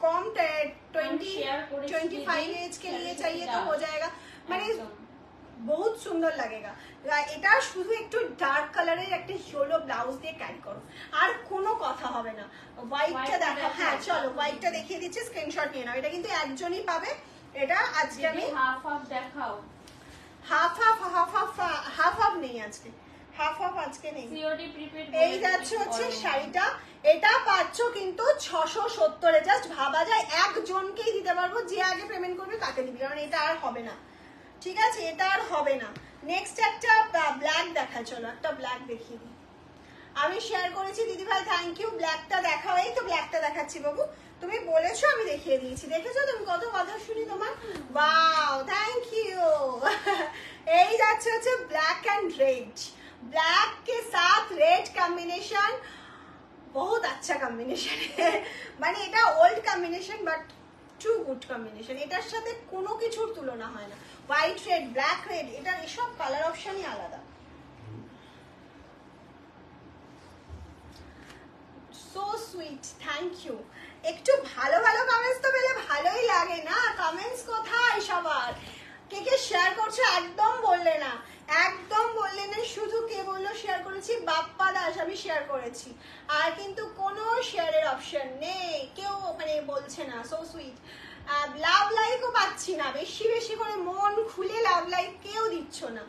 कम 20-25 एज के लिए चाहिए तो हो जाएगा, মানে একদম। বহুত সুন্দর লাগেগা। এটা শুধু একটু ডার্ক কালারের একটা ইয়েলো ব্লাউজ দিয়ে ক্যারি করো, আর কোনো কথা হবে না। হোয়াইটটা দেখা, হ্যাঁ চলো হোয়াইটটা দেখিয়ে দিচ্ছি, স্ক্রিনশট নিয়ে নাও। এটা কিন্তু একজনই পাবে। এটা আজকে আমি হাফ হাফ দেখাও। হাফ নেই আজকে, হাফ আজকে নেই। COD prepaid. এই যাচ্ছে হচ্ছে শাড়িটা, এটা পাচ্ছ কিন্তু 670-এ। জাস্ট ভাবা যায় একজনকেই দিতে পারবো, যে আগে পেমেন্ট করবে তাকে দিবি, কারণ এটা আর হবে না, ঠিক আছে? এটা আর হবে না। নেক্সট একটা ব্ল্যাক দেখা, চলো একটা ব্ল্যাক দেখিয়ে দিই। আমি শেয়ার করেছি দিদি ভাই, থ্যাংক ইউ। ব্ল্যাকটা দেখাও, এই তো ব্ল্যাকটা দেখাচ্ছি বাবু, তুমি বলেছো আমি দেখিয়ে দিয়েছি। দেখেছো তুমি কত কথা শুনি তোমার? Wow, thank you. এই যাচ্ছে হচ্ছে ব্ল্যাক एंड रेड, ब्लैक के साथ रेड कॉम्बिनेशन, बहुत अच्छा कॉम्बिनेशन है। মানে এটা old combination but too good combination, এটার সাথে কোনো কিছুর তুলনা হয় না। হোয়াইট রেড, ব্ল্যাক রেড, এটা এসব কালার অপশনই আলাদা। So sweet, thank you. একটু ভালো ভালো কমেন্টস তো পেলে ভালোই লাগে না? কমেন্টস কোথায় সবার? কে কে শেয়ার করছো একদম বললে না, একদম বললে না। শুধু কে বললো শেয়ার করেছি? বাপ্পা দাস, আমি শেয়ার করেছি। আর কিন্তু কোনো শেয়ারের অপশন নেই, কেউ মানে বলছে না। So sweet. লাভ লাইকও পাচ্ছি না, বেশি বেশি করে মন খুলে লাভ লাইক কেউ দিচ্ছ না।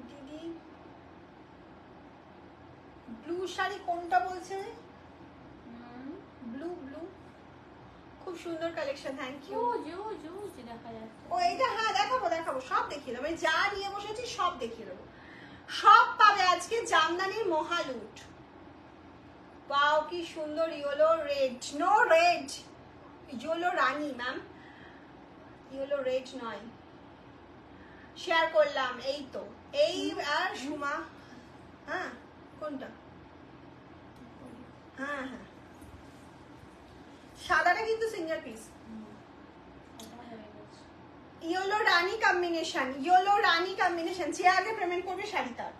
দিদি ব্লু শাড়ি কোনটা বলছে? ব্লু ব্লু, খুব সুন্দর কালেকশন, থ্যাংক ইউ। দেখা যাচ্ছে। ও এইটা, হ্যাঁ দেখাবো দেখাবো, সব দেখিয়ে দেবো। আমি যা নিয়ে বসেছি সব দেখিয়ে দেবো। সব পাবে আজকে জামদানির মহালুট। ওয়াও কি সুন্দর yellow red, no red, yellow Rani ma'am, yellow red নয়। শেয়ার করলাম, এই তো এই। আর সুমা, হ্যাঁ কোনটা? হ্যাঁ হ্যাঁ, সাদাটা কিন্তু সিঙ্গেল পিস। ইয়েলো রানী কম্বিনেশন, ইয়েলো রানী কম্বিনেশন, যে আগে পেমেন্ট করবে শাড়ি তার,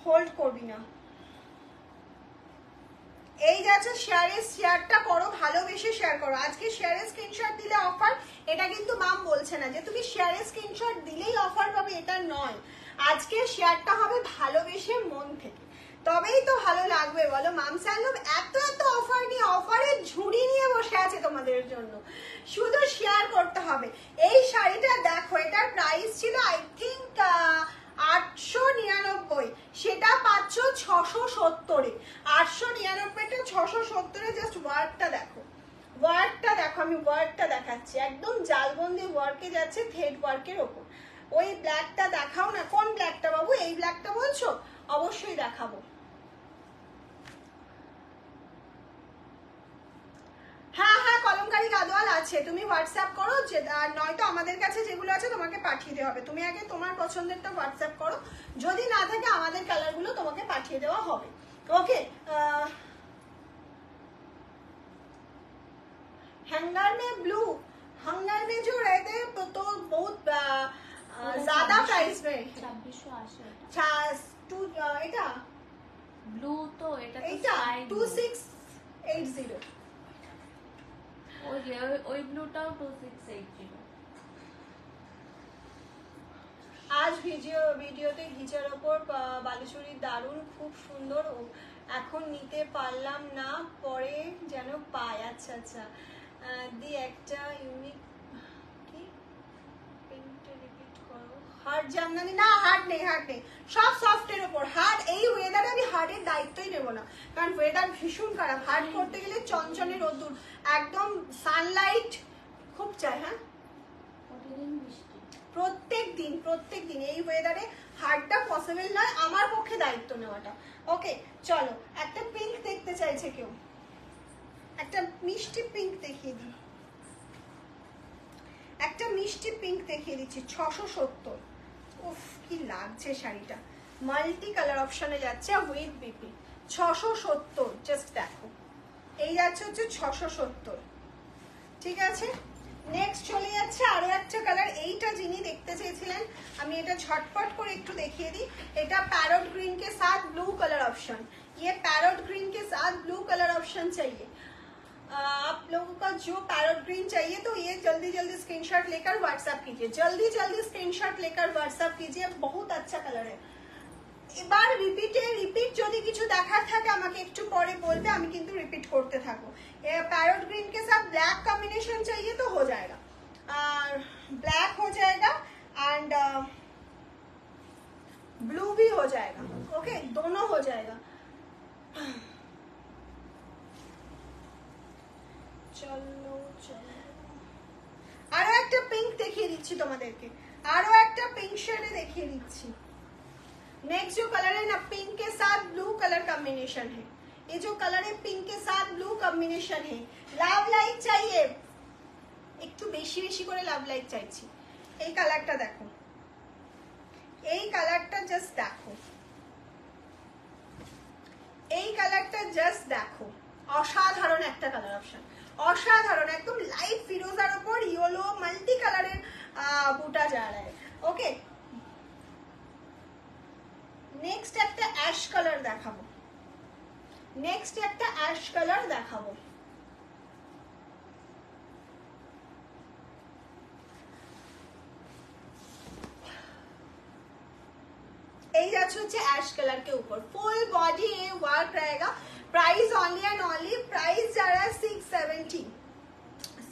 হোল্ড করবি না। এই যাচ্ছে শেয়ারের, শেয়ারটা করো, ভালোবেসে শেয়ার করো। আজকে শেয়ারের স্ক্রিনশট দিলে অফার, এটা কিন্তু মাম বলছে না যে তুমি শেয়ারের স্ক্রিনশট দিলেই অফার পাবে, এটা নয়। আজকে শেয়ারটা হবে ভালোবেসে মন থেকে, তবেই তো ভালো লাগবে বলো। মাম স্যান্ডলুম এত এত অফার নিয়ে, অফারের ঝুড়ি নিয়ে বসে আছে তোমাদের জন্য, শুধু শেয়ার করতে হবে। এই শাড়িটা দেখো, এটার প্রাইস ছিল আই থিঙ্ক 899, সেটা পাচ্ছ 670-এ। 899টা 670-এ। জাস্ট ওয়ার্কটা দেখো, ওয়ার্কটা দেখো, আমি ওয়ার্কটা দেখাচ্ছি, একদম জালবন্দি ওয়ার্কে যাচ্ছে, থ্রেড ওয়ার্কের ওপর। ওই ব্ল্যাকটা দেখাও না, কোন ব্ল্যাকটা বাবু? এই ব্ল্যাকটা বলছো? অবশ্যই দেখাবো। হ্যাঁ হ্যাঁ, কলমকারী গাদোয়াল আছে, তুমি হোয়াটসঅ্যাপ করো, যে নয়তো আমাদের কাছে যেগুলো আছে তোমাকে পাঠিয়ে দেওয়া হবে। তুমি আগে তোমার পছন্দেরটা হোয়াটসঅ্যাপ করো, যদি না থাকে আমাদের কালারগুলো তোমাকে পাঠিয়ে দেওয়া হবে। ওকে। हैंगर में ब्लू, हैंगर में जो रहते हैं तो बहुत ज्यादा प्राइस में। 2680 এটা ব্লু, তো এটা এটা 2680। ওই ব্লুটাও 2680। আজ ভিডিওতে ঘিচার ওপর বালুচুরি দারুণ, খুব সুন্দর। এখন নিতে পারলাম না, পরে যেন পাই। আচ্ছা আচ্ছা, দি একটা ইউনিক কি প্রিন্টে রিপিট করো। হার্ড জামদানি না, হার্ড নেই, হার্ড নেই, সব সফটের ওপর। হার্ড এই ওয়েদারে আমি হার্ডের দায়িত্বই নেব না, কারণ ওয়েদার ভীষণ খারাপ। হার্ড করতে গেলে চঞ্চনে রোদ্দুর, একদম সানলাইট খুব চাই। হ্যাঁ, প্রত্যেক দিন এই ওয়েদারে হার্ডটা পসিবল নয়, আমার পক্ষে দায়িত্ব নেওয়াটা। ওকে চলো, একটা পিঙ্ক দেখতে চাইছে কেউ, একটা মিষ্টি পিঙ্ক দেখিয়ে দিই, একটা মিষ্টি পিঙ্ক দেখিয়ে দিচ্ছি। 670। উফ কি লাগছে শাড়িটা, মাল্টি কালার অপশনে যাচ্ছে উইথ বিপি। 670, জাস্ট দেখো, এই যাচ্ছে হচ্ছে 670। ঠিক আছে, নেক্সট চলে যাচ্ছে আরো একটা কালার। এইটা যিনি দেখতে চেয়েছিলেন, আমি এটা ঝটপট করে একটু দেখিয়ে দিই। এটা पैरोट ग्रीन के साथ ब्लू कलर ऑप्शन, ये पैरोट ग्रीन के साथ ब्लू कलर ऑप्शन चाहिए। आप लोगों का जो पैरोट ग्रीन चाहिए तो ये जल्दी जल्दी स्क्रीनशॉट लेकर व्हाट्सएप कीजिए, जल्दी जल्दी स्क्रीनशॉट लेकर व्हाट्सएप कीजिए। बहुत अच्छा কালার है। এবার রিপিট যদি কিছু দেখার থাকে আমাকে একটু পরে বলবে, আমি কিন্তু রিপিট করতে থাকবো। पैरोट ग्रीन के साथ ब्लैक कॉम्बिनेशन चाहिए तो हो जाएगा, और ब्लैक हो जाएगा एंड ब्लू भी हो जाएगा। ओके, दोनों हो जाएगा। চলো চলো, আরো একটা পিঙ্ক দেখিয়ে দিচ্ছি তোমাদেরকে, আরো একটা পিঙ্ক শেডে দেখিয়ে দিচ্ছি। नेक्स्ट जो कलर है ना, पिंक के साथ ब्लू कलर कॉम्बिनेशन है। ये जो कलर है पिंक के साथ ब्लू कॉम्बिनेशन है। লাভ লাইক चाहिए, একটু বেশি বেশি করে লাভ লাইক চাইছি। এই কালারটা দেখো, এই কালারটা জাস্ট দেখো, এই কালারটা জাস্ট দেখো, অসাধারণ একটা কালার অপশন, অসাধারণ, একদম লাইট ফিরোজার উপর ইয়েলো মাল্টি কালারের বুটা যা रहा है। ওকে, নেক্সট একটা অ্যাশ কালার দেখাবো, নেক্সট একটা অ্যাশ কালার দেখাবো। এই যাচ্ছে হচ্ছে অ্যাশ কালার के ऊपर फुल बॉडी ये वर्क रहेगा। Price only and only, price जा रहा है 670,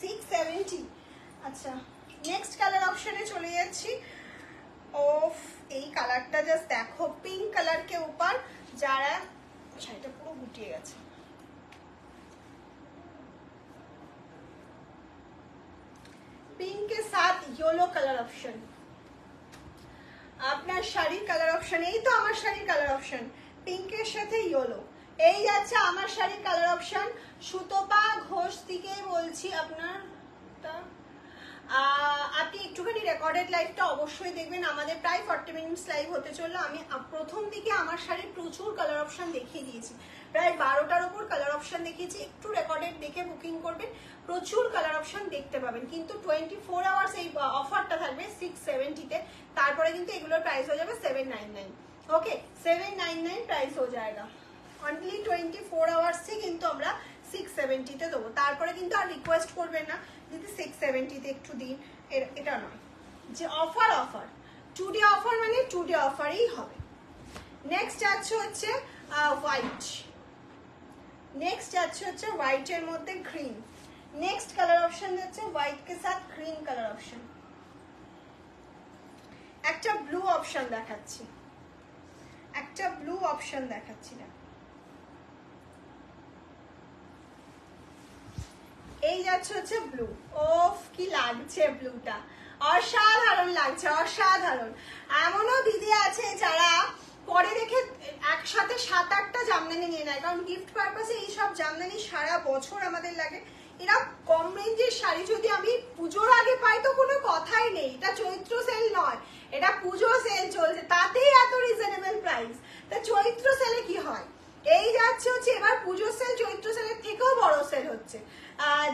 670। अच्छा, नेक्स्ट कलर ऑप्शने चले যাচ্ছি। ओफ, এই কালারটা জাস্ট দেখো, পিঙ্ক কালার के ऊपर যারা, শাড়িটা পুরো গুটিয়ে গেছে। পিঙ্ক के साथ येलो कलर ऑप्शन, আপনার শাড়ির কালার অপশন, এই তো আমার শাড়ির কালার অপশন, পিঙ্কের সাথে ইয়েলো। এই যাচ্ছে আমার শাড়ির কালার অপশন। সুতপা ঘোষ থেকে বলছি, আপনারটা আপনি একটুখানি রেকর্ডেড লাইভটা অবশ্যই দেখবেন। আমাদের প্রায় 40 মিনিটস লাইভ হতে চললো। আমি প্রথম দিকে আমার শাড়ির প্রচুর কালার অপশন দেখিয়ে দিয়েছি, প্রায় 12টার উপর কালার অপশন দেখিয়েছি। একটু রেকর্ডেড দেখে বুকিং করবেন, প্রচুর কালার অপশন দেখতে পাবেন। কিন্তু 24 আওয়ার্স এই অফারটা থাকবে 670-তে, তারপরে কিন্তু এগুলোর প্রাইস হয়ে যাবে 799। ওকে, 799 প্রাইস হয়ে যায়গা। অনলি 24 আওয়ার্সই কিন্তু আমরা 670-তে দেবো। তারপরে কিন্তু আর রিকোয়েস্ট করবেন না যদি 670-তে একটু দিন, এটা নয় যে অফার, অফার টুডে অফার মানে টুডে অফারই হবে। নেক্সট যাচ্ছে হচ্ছে হোয়াইট, নেক্সট যাচ্ছে হচ্ছে হোয়াইটের মধ্যে গ্রিন। নেক্সট কালার অপশন যাচ্ছে হোয়াইট কে সাথ গ্রিন কালার অপশন। একটা ব্লু অপশন দেখাচ্ছি, একটা ব্লু অপশন দেখাচ্ছি না, এই যাচ্ছে হচ্ছে ব্লু। ওফ, কি লাগছে ব্লুটা, অসাধারণ লাগছে, অসাধারণ। এমনও দিদি আছে যারা পরে দেখে একসাথে 7-8টা জামদানি নিয়ে নেয়, কারণ গিফট পারপাসে এইসব জামদানি সারা বছর আমাদের লাগে। এরা কম রেঞ্জের শাড়ি যদি আমি পুজোর আগে পাই তো কোনো কথাই নেই, এটা চৈত্র সেল নয়, এটা পুজো সেল চলছে, তাতেই এত রিজনেবল প্রাইস। তা চৈত্র সেলে কি হয়, এই যাচ্ছে হচ্ছে এবার পুজো সেল, চৈত্র সেলের থেকেও বড় সেল হচ্ছে।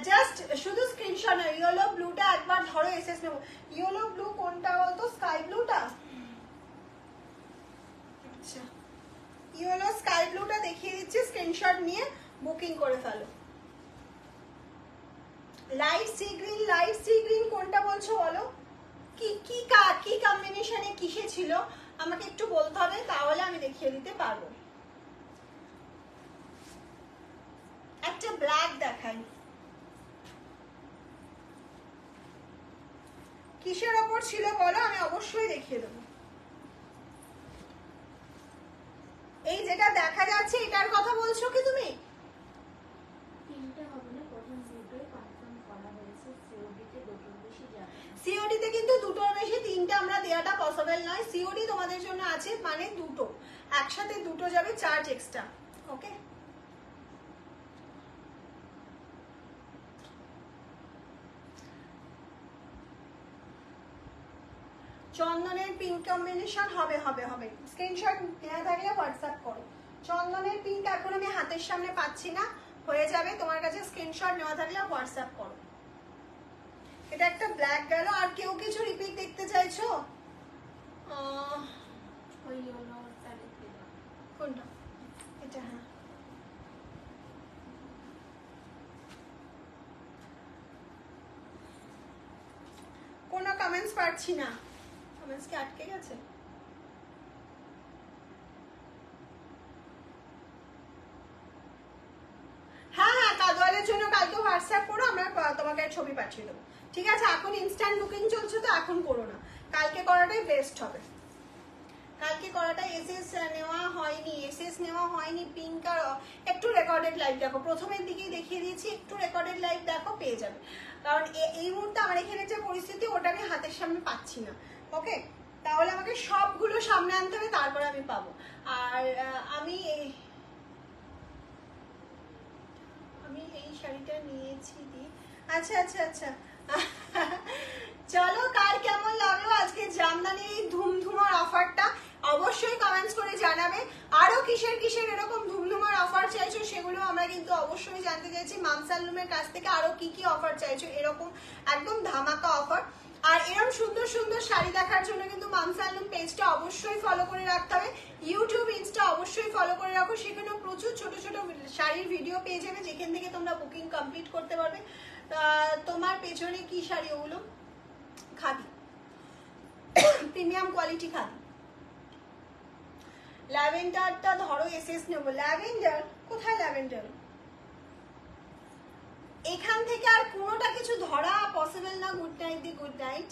জাস্ট শুধু স্ক্রিনশট, ইয়েলো ব্লুটা একবার ধরো, এসএস নেবো। ইয়েলো ব্লু কোনটা বলতো, স্কাই ব্লুটা, আচ্ছা ইয়েলো স্কাই ব্লুটা দেখিয়ে দিচ্ছি, স্ক্রিনশট নিয়ে বুকিং করে ফেলো। Light sea green, light sea green কোনটা বলছো বলো, কি কি কি কম্বিনেশনে কিসে ছিল আমাকে একটু বলতে হবে, তাহলে আমি দেখিয়ে দিতে পারবো। একটা ব্ল্যাক দেখাই, কিসের ওপর ছিল বলো, আমি অবশ্যই দেখিয়ে দেবো। এই যেটা দেখা যাচ্ছে এটার কথা বলছো কি তুমি? সিওডিতে কিন্তু দুটোর বেশি, তিনটা আমরা দেওয়াটা পসিবল নয়। সিওডি তোমাদের জন্য আছে মানে দুটো, একসাথে দুটো যাবে, চার্জ এক্সট্রা। ওকে, চন্দনের পিঙ্ক কম্বিনেশন হবে হবে হবে, স্ক্রিনশট নেওয়া থাকলে হোয়াটসঅ্যাপ করো। চন্দনের পিঙ্ক এখন আমি হাতের সামনে পাচ্ছি না, হয়ে যাবে তোমার কাছে, স্ক্রিনশট নেওয়া থাকলে হোয়াটসঅ্যাপ করো। এটা একটা ব্ল্যাক গেল, আর কেউ কিছু রিপিট দেখতে চাইছো? কোনটা, এটা? হ্যাঁ, পাচ্ছি না, কমেন্টস কি আটকে গেছে? হ্যাঁ হ্যাঁ, কাজওয়ালের জন্য কালকে হোয়াটসঅ্যাপ করো, আমরা তোমাকে ছবি পাঠিয়ে দেবো। ঠিক আছে, এখন ইনস্ট্যান্ট বুকিং চলছে তো এখন করো না, কালকে করাটাই বেস্ট হবে। কালকে করাটা এসএস নেওয়া হয়নি পিঙ্ক আর একটু রেকর্ডেড লাইভ দেখো, প্রথমের দিকেই দেখিয়ে দিয়েছি, একটু রেকর্ডেড লাইভ দেখো পেয়ে যাবে। কারণ এই মুহূর্তে আমার এখানে যে পরিস্থিতি ওটা আমি হাতের সামনে পাচ্ছি না। ওকে, তাহলে আমাকে সবগুলো সামনে আনতে হবে, তারপরে আমি পাবো। আর আমি এই শাড়িটা নিয়েছি দি। আচ্ছা আচ্ছা আচ্ছা চলো, কার কেমন লাগলো আজকে জামদানি ধুমধুমার অফারটা অবশ্যই কমেন্টস করে জানাবে। আরো কিসের কিসের এরকম ধুমধুমার অফার চাইছো সেগুলো আমরা কিন্তু অবশ্যই জানতে চাইছি মামসালুমের কাছ থেকে। আরো কি কি অফার চাইছো, এরকম একদম ধামাকা অফার। আর এরকম সুন্দর সুন্দর শাড়ি দেখার জন্য কিন্তু মামসালুম পেজটা অবশ্যই ফলো করে রাখতে হবে। ইউটিউব ইনস্টা অবশ্যই ফলো করে রাখো, সেখানেও প্রচুর ছোট ছোট শাড়ির ভিডিও পেয়ে যাবে যেখান থেকে তোমরা বুকিং কমপ্লিট করতে পারবে। তোমার পেছনে কি শাড়ি, ওগুলো খাদি, প্রিমিয়াম কোয়ালিটি খাদি। ল্যাভেন্ডারটা ধরো, এসএস নেবো। ল্যাভেন্ডার কোথায়? ল্যাভেন্ডার এখান থেকে আর কোনোটা কিছু ধরা পসিবল না। গুড নাইট দি গুড নাইট,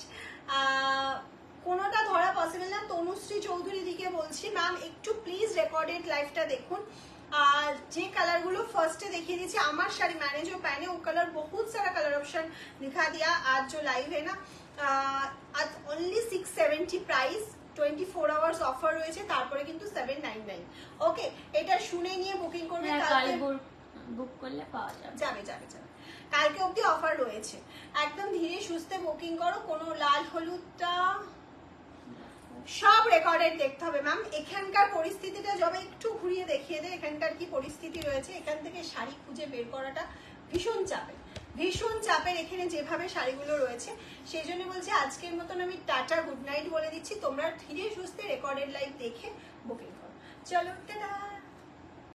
কোনোটা ধরা পসিবল না। তনুশ্রী চৌধুরী দিকে বলছি, ম্যাম একটু প্লিজ রেকর্ডেড লাইভটা দেখুন। যে কালারগুলো ফার্স্টে देखे दीजिए, আমার শাড়ি मैंने जो पहने वो कलर, बहुत सारा कलर ऑप्शन दिखा दिया। आज जो लाइव है ना, आज ओनली 670 प्राइस, 24 আওয়ার্স অফার রয়েছে, তারপরে কিন্তু 799। ওকে, এটা শুনে নিয়ে বুকিং করবে, কালকে বুক করলে পাওয়া যাবে। যাবে যাবে যাবে, কালকে অবধি অফার রয়েছে। একদম ধীরে সুস্থে বুকিং করো। কোনো লাল হলুদটা সব রেকর্ডেড দেখতে হবে ম্যাম। এখানকার পরিস্থিতিটা যবে একটু ঘুরিয়ে দেখিয়ে দেয় এখানকার কি পরিস্থিতি রয়েছে। এখান থেকে শাড়ি খুঁজে বের করাটা ভীষণ চাপের, ভীষণ চাপের এখানে যেভাবে শাড়িগুলো রয়েছে। সেই জন্য বলছি আজকের মতন আমি টাটা গুড নাইট বলে দিচ্ছি। তোমরা ধীরে সুস্থে রেকর্ডেড লাইভ দেখে বুকিং করো। চলো টাটা।